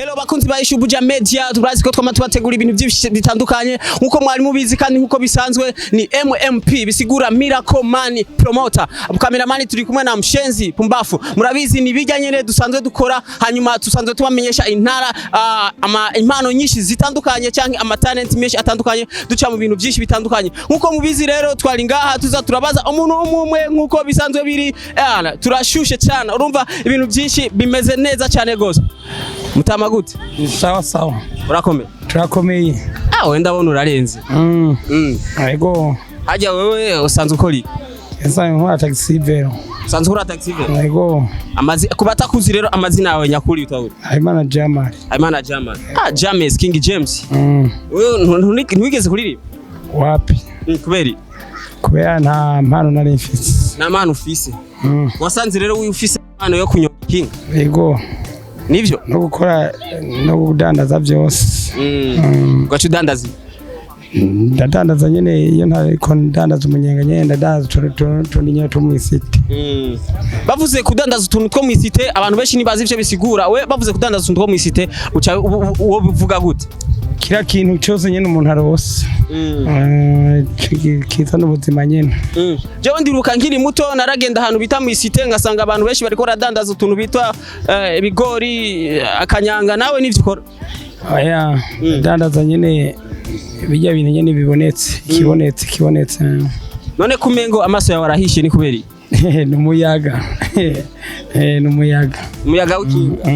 Hello bakunzi ba Ukumbagare Media, turazi ko twama tubategura ibintu byinshi bitandukanye nkuko mwari mubizi kandi nkuko bisanzwe ni MMP bisigura Miracle Man Promoter. Cameraman turi kumwe na Mshenzi Pumbafu. Murabizi ni bijyanye ne dusanzwe dukora hanyuma tusanzwe tubamenyesha intara impano nyinshi zitandukanye cyangwa amatalent menshi atandukanye duca mu bintu byinshi bitandukanye. Nkuko mubizi rero twari ngaha tuza turabaza umuntu umwe nkuko bisanzwe biri turashushe cyane. Urumva ibintu byinshi bimeze neza cyane gose. Mutama gute? Sawa sawa. Urakomeye? Turakomeye. Wenda abona urarenze. Yego. Hajya wewe usanzwe ukora? Esa nkora taxi Vello. Usanzwe ukora taxi Vello? Yego. Kubatakuzi rero amazina yawe nyakuri utahura? Impano Jamal. Impano Jamal. James King James. Wewe ntiwigeze kuririmba? Wapi? Kuberi? Kubera nta mpano nari mfise. Nta mpano ufise? Wasanze rero ufise impano yo kunyonga King? Yego. Nivyo no gukora no kudandaza byose gacu dandaza ndadandaza nyene iyo ntariko ndandaza umunyenga nyene ndadandaza tundi nyene tumwisite bavuze kudandaza utuntu two mwisite abantu benshi nibazi ivyo bisigura we bavuze kudandaza utuntu two mwisite uca uwo bivuga gute kira kintu cyose nyene umuntu arose kiza n'ubuzima nyene jewe ndiruka nkiri muto naragenda ahantu bita mwisite ngasanga abantu benshi bariko radandaza utuntu bitwa ibigori akanyanga nawe nivyo ukora aya dandaza nyene bijya bintu nyene bibonetse kibonetse none kumengo amaso yawe arahishe ni kuberi numuyaga umuyaga ukinga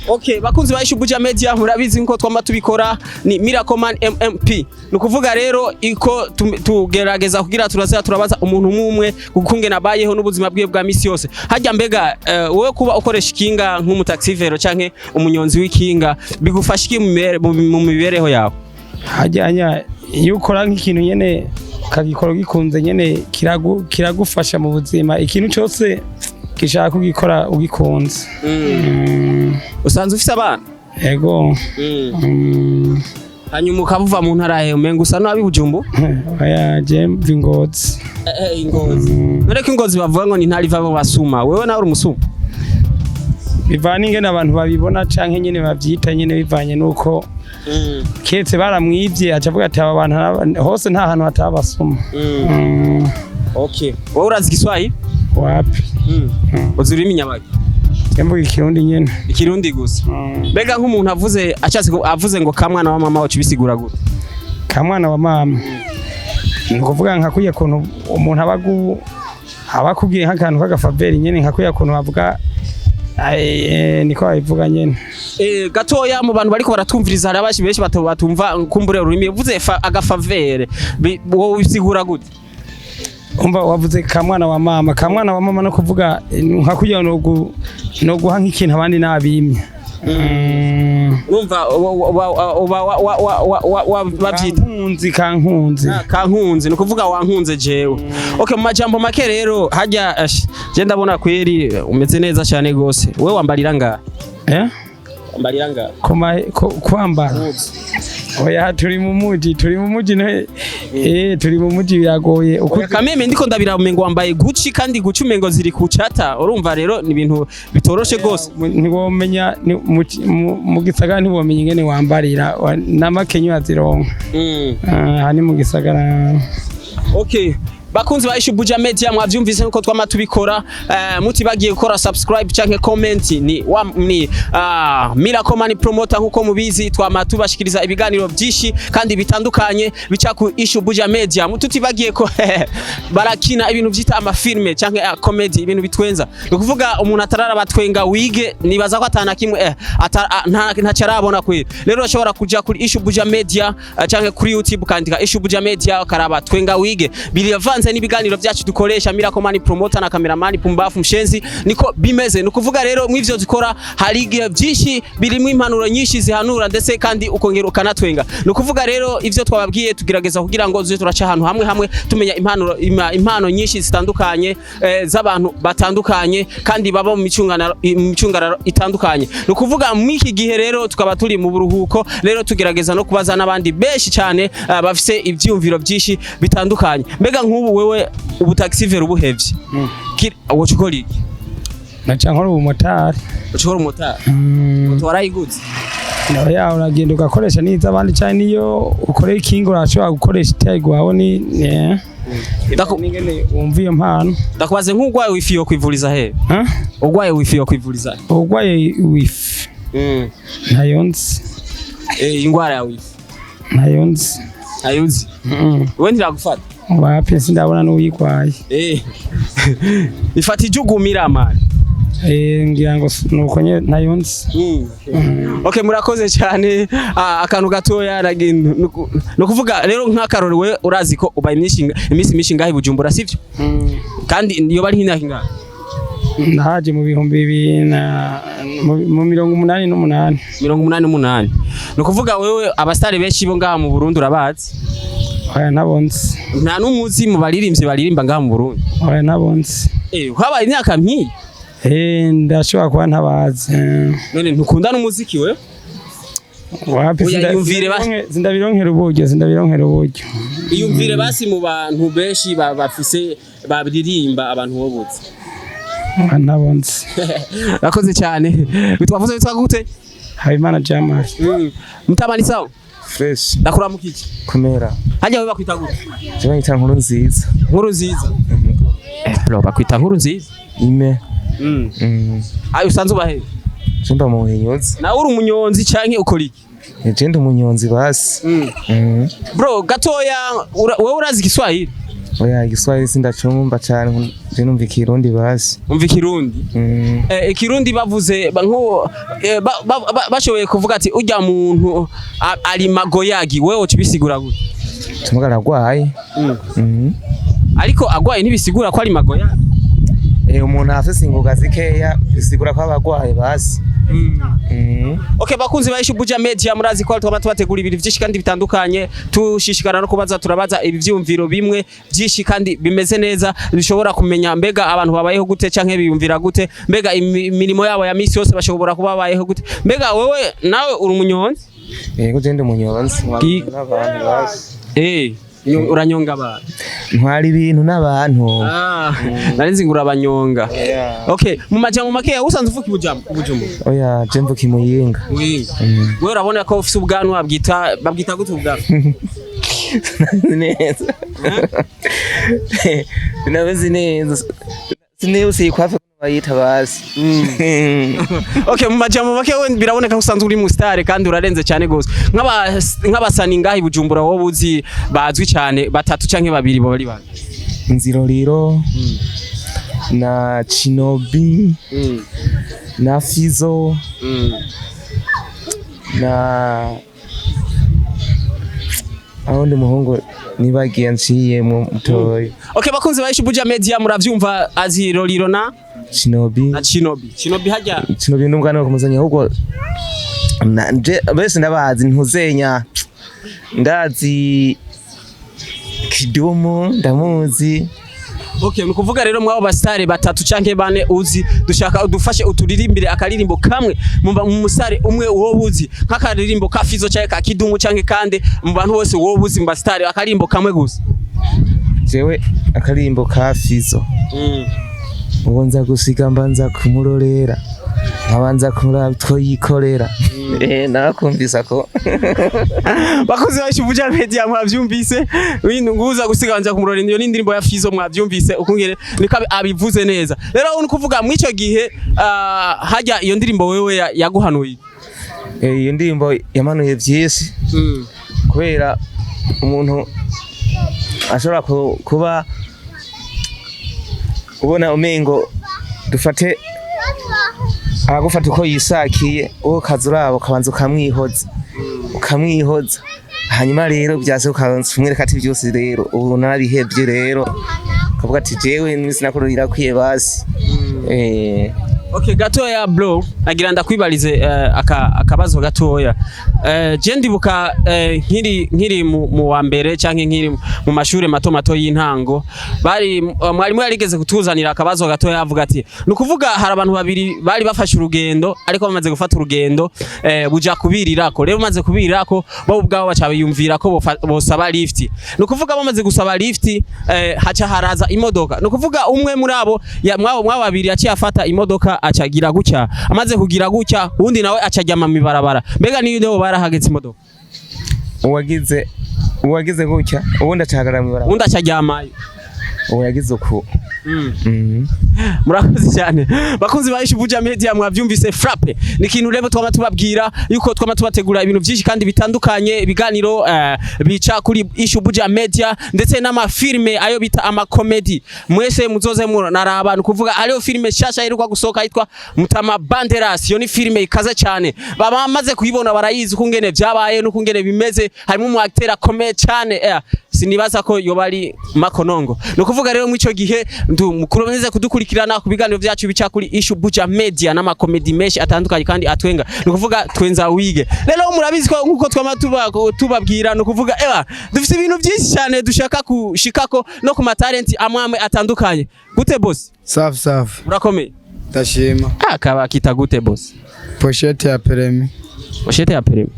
okay bakunzi ba Ukumbagare Media murabizi nko twama tubikora ni Miracle Man MMP nukuvuga rero iko tugerageza kugira turabaza umuntu umwe gukunge nabayeho n'ubuzima bwiye bwa misi yose hajya mbega wowe kuba ukoresha ikinga nk'umutaxi Vello canke umunyonzi w'ikinga bigufasha iki mu mibereho yawe hajyanya iyo ukora nk'ikintu nyene kagikora gikunze nyene kiragufasha mu buzima ikintu cyose gishaka kugikora ugikunze usanzwe ufise abana yego hanyuma ukavuva mu ntara yawe umenga usa nabi Bujumbu aya jemva Ingozi Ingozi none ko Ingozi bavuga ngo ni ntari vabo basuma wewe nawe uri umusuma bivana ingene abantu babibona canke nyene bavyita nyene bivanye nuko ketse baramwivye acavuga ati aba bantu hose nta hantu hatabasuma okay wowe urazi Kiswahili wapi uzuri iminyabaki yamvuga ikirundi nyene ikirundi gusa bega nk'umuntu avuze ngo kamwana wa mama wacu bisigura gute kamwana wa mama nukuvuga nkakuye kuntu umuntu abakubwiye nk'akantu k'agafaveri nyene nkakuye kuntu bavuga niko babivuga nyene gatoya mu bantu bariko baratumviriza hari abashi benshi batumva kumbure ururimi uvuze agafavere wowe bisigura gute umva wavuze kamwana wa mama no kuvuga nkakuye no guha nk'ikintu abandi nabimye umva babyita kankunzi no kuvuga wankunze jewe okay mu majambo make rero hajya je ndabona kweri umeze neza cyane gose wewe wambarira nga wambarira nga kwambara oya turi mu muji no turi mu muji biragoye kameme ndiko ndabira umengo wambaye Gucci kandi Gucci umengo ziri kucata urumva rero ni ibintu bitoroshe gose ntiwomenya mu gisagara ntiwomenya ingene wambarira n'amakenyo azironka hani mu gisagara okay bakunzi ba Ukumbagare Media mwavyumvise nko twama tubikora mutibagiye gukora subscribe canke comment ni Miracle Man Promoter nkuko mubizi twama tubashikiriza ibiganiro byinshi kandi bitandukanye bica ku Ukumbagare Media mututibagiye ko barakina ibintu byita amafilme canke comedy ibintu bitwenza no kuvuga umuntu atarara batwenga wige nibaza ko atana kimwe nta carabona kwera rero ushobora kuja kuri Ukumbagare Media canke kuri YouTube kandika Ukumbagare Media karaba twenga wige birivanze n'ibiganiro byacu dukoresha Miracle Man Promoter na cameraman Pumbafu Mshenzi niko bimeze no kuvuga rero mw'ivyo dukora hari igihe byinshi birimo impanuro nyinshi zihanura ndetse kandi ukongera ukanatwenga no kuvuga rero ivyo twababwiye tugerageza kugira ngo zuze turaca ahantu hamwe tumenya impano nyinshi zitandukanye z'abantu batandukanye kandi baba mu micungararo itandukanye no kuvuga mw'iki gihe rero tukaba turi mu buruhuko rero tugerageza no kubaza n'abandi benshi cyane bafise ivyumviro byinshi bitandukanye mbega nk'ubu wewe ubutaxi Vello ubuhevye wochukora iki naca nkora umumotari. ucora umotari moto warayiguze nawe yawe uragenda ugakoresha n'iza abandi cyane niyo ukoreye ikingo urashobora gukoresha itego wawe ni ningene wumva iyo mpano. ndakubaze nk'ugwaye wifi yo kwivuriza he ugwaye wifi yo kwivuriza ugwaye wifi ntayonzi ingwara ya wifi ntayonzi ayuzi wewe ntiragufata wapi sindabona n'uyigwaye ifata ijugumira mani ngira ngo nuko nye ntayonzi. Okay murakoze cyane akantu gatoya no kuvuga rero nk'akarore we urazi ko ubaye imisi mishinga Bujumbura sivyo kandi iyo bari hinahinga ndaje mu bihumbi 2088 88 no kuvuga wewe abastare benshi bo ngaha mu Burundi urabazi oya nabonze nta n'umuzi mu baririmbyi baririmba ngaha mu Burundi oya nabonze habaye imyaka myi ndashobora kuba ntabazi none ntukunda n'umuziki we wapi sindabironkera uburyo iyumvire basi mu bantu benshi bafise babiririmba abantu bobuze nabonze nakoze cyane bitwavuze bitwa gute Habimana Jamal mutabani sawa fresh ndakura mukiki kumera hajya we bakwita gute je bayita nkuru nziza lo bakwita nkuru nziza ime ayo usanzwe ubahe Jemba mu bunyonzi nawe uri umunyonzi canke ukora iki je ndi umunyonzi basi bro gatoya wewe urazi Kiswahili oya Kiswahili sindacumba cyane je numva Kirundi basi umva Kirundi Kirundi bavuze nko bashoboye kuvuga ati urya muntu ari magoyagi wewe ucibisigura gute tumugara gwaye ariko agwaye ntibisigura ko ari magoyagi umuntu afise ingoga zikeya bisigura ko abagwaye basi Okay bakunzi ba Buja Media murazi ko twaba tubategura ibintu byinshi kandi bitandukanye tushishikana no kubaza turabaza ibi byumviro bimwe byinshi kandi bimeze neza bishobora kumenya mbega abantu babayeho gute canke biyumvira gute mbega imirimo yabo ya misi yose bashobora kuba babayeho gute mbega wewe nawe uri umunyonzi yego je ndi umunyonzi n'abantu basi uranyonga abantu ntwari ibintu n'abantu narinzi ngura abanyonga okay mu majambo make usanze uvuka Bujumbura oya je mvuka Muyinga wewe urabona ko ufise ubwanwa babwita gute ubwanwa neza binabeze neza sineusi kwafe bayita basi okay mu majambo make we biraboneka usanzwe uri mu star kandi urarenze cyane gose nk'abasani ngahi Bujumbura wo buzi bazwi cyane batatu canke babiri bo bari bane Nziroriro na Chinobi na Fizo na awundi muhungu nibagiye nciye mu mutoyi. Okay bakunze ba Buja Media muravyumva Aziroriro na Chinobi hajya Chinobi n'umwana wo kumuzanya ahubwo nje bese ndabazi ntuzenya ndazi Kidumu ndamuzi. Okay nukuvuga rero mwabo basare batatu canke bane uzi dushaka udufashe uturirimbire akaririmbo kamwe mu musare umwe uwo buzi nk'akaririmbo ka Fizo canke ka Kidumu canke kande mu bantu bose uwo buzi mu basare akaririmbo kamwe gusa jewe akaririmbo ka Fizo ubonza gusiga mbanza kumurorera abanza kumura twoyikorera nakumvisa ko bakoze ba Buja Media mwavyumvise windu nguza gusiga banza kumurorera iyo n'indirimbo ya Fizo mwavyumvise ukungere niko abivuze neza rero uri kuvuga mwico gihe hajya iyo ndirimbo wewe yaguhanuye iyo ndirimbo yamanuye byinshi kubera umuntu ashobora kuba ubona umengo dufate agufata uko yisakiye uwo kazurabo kabanza ukamwihoza hanyuma rero byase ukanze umwereka ati byose rero ubu narabihebye rero kavuga ati jewe n'isi nakuru irakwiye basi Okay, gatoya bro, nagira ndakwibalize akabazo gatoya. Je ndibuka nkiri mu wa mbere canke nkiri mu mashure mato y'intango, bari mwarimu yarigeze kutuzanira akabazo gatoya avuga ati nukuvuga hari abantu babiri bari bafashe urugendo ariko bamaze gufata urugendo buja kubirirako. Rero bamaze kubirirako bo ubwabo bacabiyumvira ko bosaba lift. Nukuvuga bamaze gusaba lift haca haraza imodoka. Nukuvuga umwe muri abo mwa babiri yaciye afata imodoka acagira gutya, amaze kugira gutya undi nawe acajyama mu barabara. Mbega niyo ndeho barahagetse imodoka uwagize gutya ubundi acahagarara mu barabara undi acajyamayo yagize uko. Murakoze cyane bakunzi ba Ishubuja Media, mwavyumvise frappe ni kintu rero twama tubabwira yuko twama tubategura ibintu byinshi kandi bitandukanye, ibiganiro bica kuri Ishubuja Media ndetse n'amafilme ayo bita amakomedi. Mwese muzoze naraba nukuvuga ariyo filme shasha iruka gusoka yitwa Mutama Banderas. Yo ni filme ikaze cyane, bamaze kuyibona barayizi kungene byabaye no kungene bimeze. Harimo umu acteur akomeye cyane, sinibaza ko yobari makonongo. Nukuvuga rero mu ico gihe mukuromeze kudukurikirana ku biganiro byacu bica kuri Ishubuja Media n'amakomedi menshi atandukanye kandi atwenga. Nukuvuga twenza wige. Rero murabizi ko nkuko twama tubabwira nukuvuga dufite ibintu byinshi cyane dushaka kushikako no ku matalenti amwe atandukanye. Gute boss? Safi. Murakomeye? Ndashima. Kaba kita gute boss? Pochette ya premi. Pochette ya premi.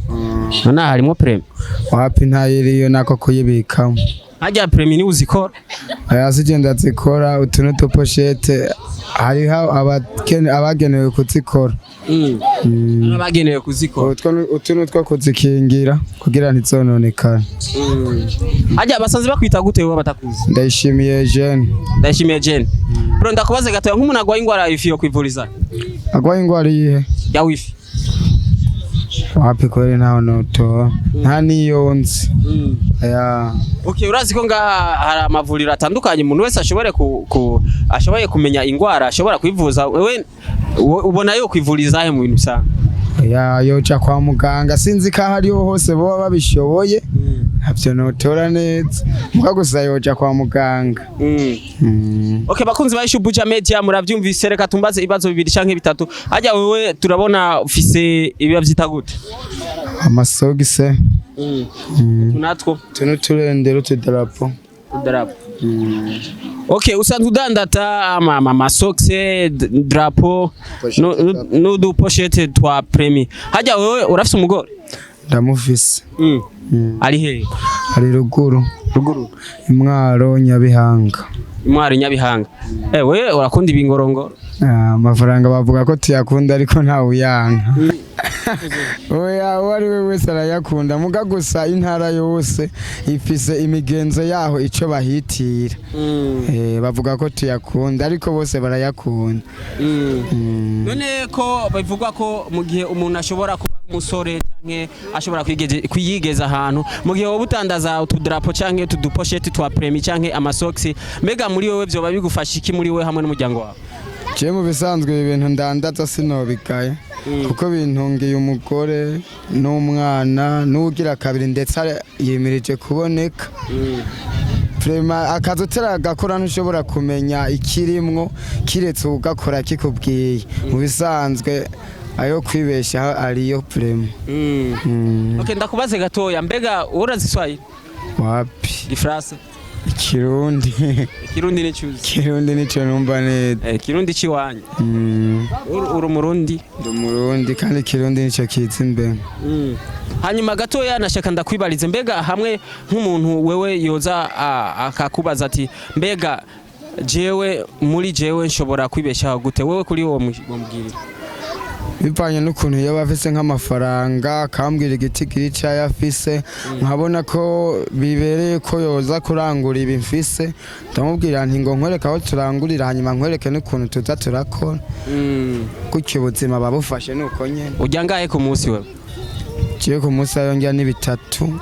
Nona harimo premi. Wapi ntayiriyo nako kuyibikamo. Hajya premi ni uzikora? Sijenda zikora utunuto pochette hariho abagenewe kuzikora. Abagenewe kuzikora. Utunutwo kuzikingira kugira ntizononekane. Hajya basanze bakwita gute wowe batakuzi? Ndayishimiye Jean. Bro ndakubaze gatoya nk'umuntu agwaye ingwara yifi yo kwivuriza. Agwaye ingwara yihe? Ya wifi. Wapi kweli nao noto nta niyonzi. Okay, urazi ko ngaha hari amavuriro atandukanye umuntu wese ashoboye kumenya ingwara ashobora kwivuza. Wewe ubona yo kwivuriza he mu bintu bisanga? Yoca kwa muganga, sinzi ko hariho hose bo babishoboye. Ntabyo notora neza muka gusa yoca kwa muganga. Okay, bakunzi ba Ishubuja Media, muravyumvise. Reka tumbaze ibibazo bibiri canke bitatu. Hajya wewe turabona ufise ibiba byita gute? Amasogise. Tunatwo tunuturendero tudarapo. Okay, usanzwe udandata amasogise, drapo no du pochette twa premi. Hajya wewe urafise umugore? Ndamufise. Ari he? Ari ruguru. Imwaro Nyabihanga. Wewe urakunda ibingorongo? Amafaranga bavuga ko tuyakunda ariko ntawe uyanga. Oya wari we wese arayakunda muga gusa intara yose ifise imigenzo yaho ico bahitira. Bavuga ko tuyakunda ariko bose barayakunda. None ko bivugwa ko mu gihe umuntu ashobora kuba umusore canke ashobora kwiyigeza ahantu mu gihe wowe utandaza utudrapo canke utudupochette twa premi canke amasoksi, mbega muri wewe byo babigufasha iki muri we hamwe n'umuryango wawe? Je mu bisanzwe ibintu ndandaza sinobikaye kuko bintungiye umugore n'umwana n'ugira kabiri ndetse yemirije kuboneka. Prema akazotera gakora ntushobora kumenya ikirimwo kiretse ugakora kikubwiye. Mu bisanzwe ayo kwibesha ariyo prema. Okay, ndakubaze gatoya, mbega uraziswaye? Wapi? Gifrase? Kirundi. Kirundi ni cyuzi. Kirundi nico numva neza. Kirundi ciwanye. Uri Murundi? Ndi Murundi kandi Kirundi nico kiza imbere. Hanyuma gatoya nashaka ndakwibalize, mbega hamwe nk'umuntu wewe yoza akakubaza ati mbega muri jewe nshobora kwibeshaho gute, wewe kuri wo mubwirira? Bipanye n'ukuntu yaba afise nk'amafaranga akambwira igitigiri cyayafise nkabona ko bibereye ko yoza kurangura ibi mfise, ndamubwira nti ngo nkwereka aho turangurira hanyuma nkwereke n'ukuntu tuza turakora. Gutyo ubuzima babufashe nuko nyene. Ujya ngahe ku munsi wewe? Ciye ku munsi ayo njya ni 3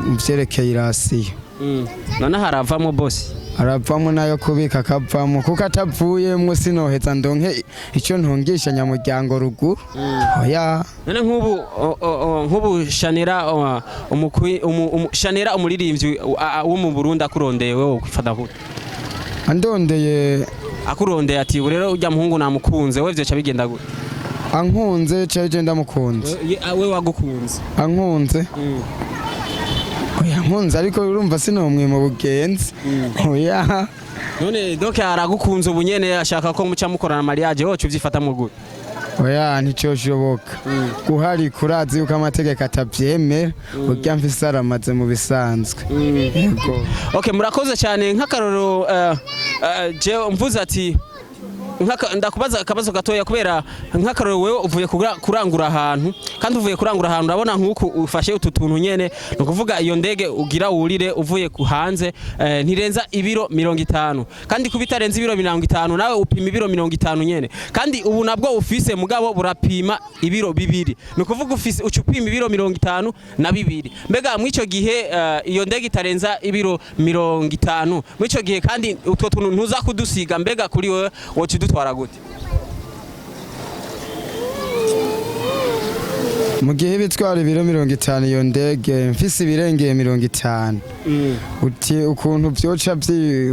mvyerekeye irasiyo. None haravamo boss? Haravamo nayo kubika akavamo kuko atavuyemwo sinoheza ndonke icyo ntungisha nyamuryango ruguru. Oya none nk'ubu Shanera umuririmbyi wo mu Burundi akurondeye wewe kwifata gute? Andondeye akurondeye ati rero ujya muhungu namukunze wewe byo ca bigenda gute? ankunze cyangwa ndamukunze we wagukunze ankunze oya nkunze ariko urumva sinomwe mu bugenzi oya none donc aragukunze ubu nyene ashaka ko muca mukorana mariage wocu vyifata mu gute oya nticoshoboka guhari kurazi yuko amategeko atavyemera urya mfise aramaze mu bisanzwe yego okay murakoze cyane nk'akaroro je mvuze ati ndakubaza akabazo gatoya kubera nk'akaroro wewe uvuye kurangura ahantu kandi uvuye kurangura ahantu urabona nk'uko ufashe utu tuntu nyene no kuvuga iyo ndege ugira wurire uvuye ku hanze ntirenza ibiro 50 kandi kubitarenza ibiro 50 nawe upima ibiro 50 nyene kandi ubu nabwo ufise mugabo burapima ibiro 2 no kuvuga ufise ucupima ibiro 50 na 2 mbega mwico gihe iyo ndege itarenza ibiro 50 mwico gihe kandi utwo tuntu ntuza kudusiga mbega kuri wewe dutwara gute mu gihe bitwara ibiro 50 iyo ndege mfise ibirengeye 50 uti ukuntu byoca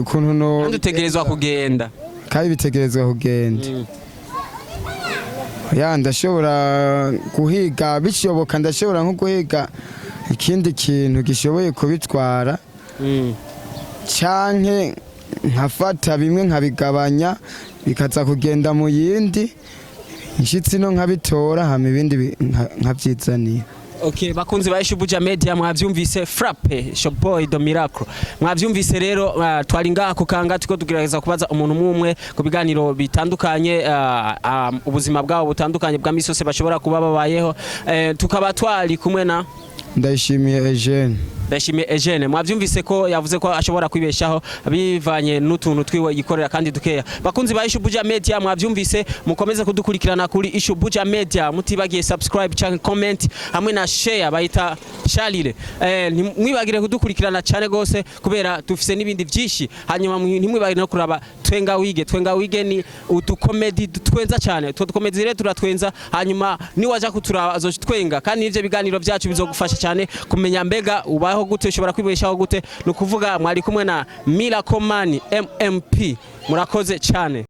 ukuntu no kandi utegerezwa kugenda kandi bitegerezwa kugenda ya ndashobora guhiga bishoboka ndashobora nko guhiga ikindi kintu gishoboye kubitwara canke nkafata bimwe nkabigabanya bikaza kugenda mu yindi inshitsi no nkabitora hama ibindi nkavyizanira Okay, bakunzi ba Ishubuja Media mwavyumvise Frappe Showboy do Miracle mwavyumvise rero twari ngaha kukanga tuko tugerageza kubaza umuntu umwe ku biganiro bitandukanye ubuzima bwabo butandukanye bwa misose bashobora kuba babayeho tukaba twari kumwe na Ndayishimiye Eugene Eugene mwavyumvise ko yavuze ko ashobora kwibeshaho bivanye n'utuntu twiwe yikorera kandi dukeya bakunzi ba Ishubuja Media mwavyumvise mukomeze kudukurikirana kuri Ishubuja Media mutibagiye subscribe canke comment hamwe na share bayita shalire mwibagire kudukurikirana cyane gose kubera dufise n'ibindi byinshi hanyuma ntimwibagire no kuraba Twenga wige ni udukomedi dutwenza cyane two dukomedi rero turatwenza hanyuma ni waje kuturaba azotwenga kandi ivyo biganiro byacu bizogufasha cyane kumenya mbega ubaho gute ushobora kwibeshaho gute no kuvuga mwari kumwe na Miracle Man MMP murakoze cyane.